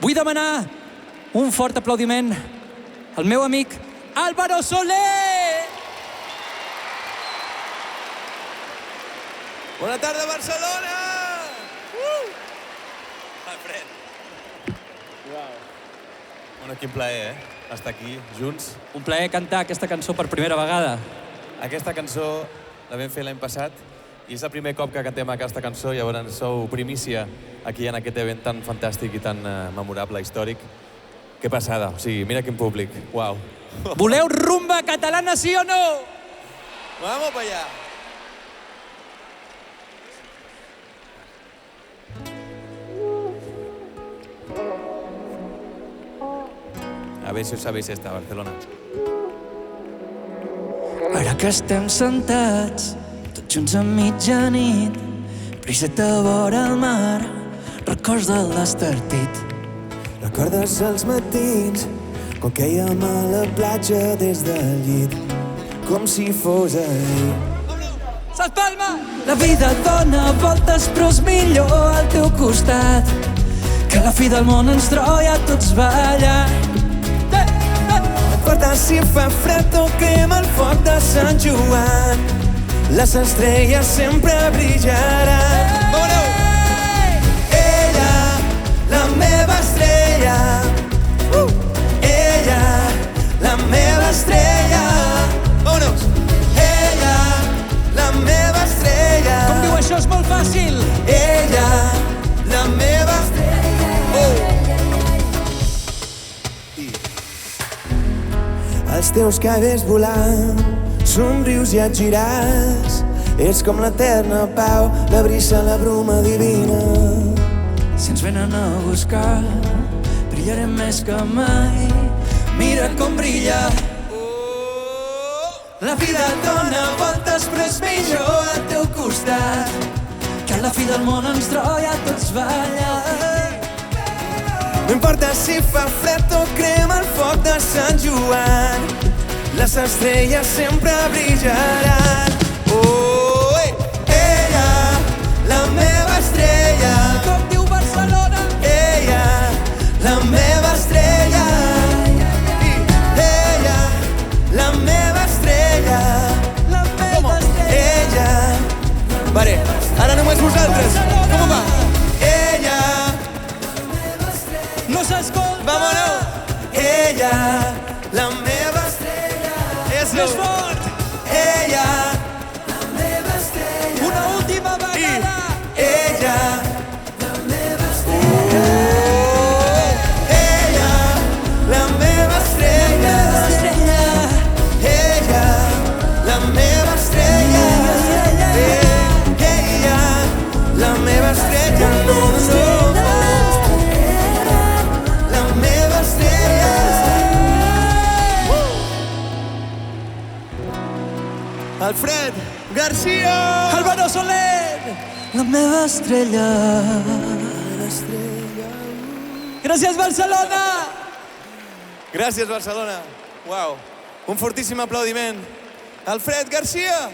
Vull demanar un fort aplaudiment al meu amic Álvaro Soler! Bona tarda, Barcelona! Alfred. Bueno, quin plaer, estar aquí, junts. Un plaer cantar aquesta cançó per primera vegada. Aquesta cançó la vam fer l'any passat i és el primer cop que cantem aquesta cançó, llavors sou primícia aquí en aquest event tan fantàstic i tan memorable, històric. Que passada, o sigui, mira quin públic, uau. Voleu rumba catalana, sí o no? Vamos para allá. A ver si os sabéis esta, Barcelona. Ara que estem sentats, tots junts a mitjanit, briseta vora el mar, records de l'Estartit. Recordes els matins, quan quèiem a la platja des del llit, com si fos ahir. S'espalma! La vida dona voltes, però és millor al teu costat, que a la fi del món ens troia tots ballant. Recordes si fa fred o crema el foc de Sant Joan, les estrelles sempre brillaran. Ella, la meva estrella, ella, la meva estrella. Vámonos! Ella, la meva estrella. Com diu això? És molt fàcil! Ella, la meva estrella. Els teus cabells volant, somrius i et giràs. Ets com l'eterna pau, la brisa, la bruma divina. Si ens venen a buscar, brillarem més que mai. Mira com brilla. La vida dona voltes, però és millor al teu costat, que a la fi del món ens troia tots ballant. No importa si fa fred o crema el foc de Sant Joan, les estrelles sempre brillaran. Ella, la meva estrella. Com diu Barcelona? Ella, la meva estrella. Ella, la meva estrella. La meva estrella. Ella. Vale, ara només vosaltres. Com va? Ella. No s'escolta! Vámonos! Ella, la meva estrella. Més fort! Ella, la meva estrella. Una última vegada! Ella, la meva estrella. Ella, la meva estrella. Ella, la meva estrella. Ella, la meva estrella. La meva estrella. Alfred Garcia! Álvaro Soler! La meva estrella. Gràcies, Barcelona! Gràcies, Barcelona. Uau, un fortíssim aplaudiment. Alfred Garcia!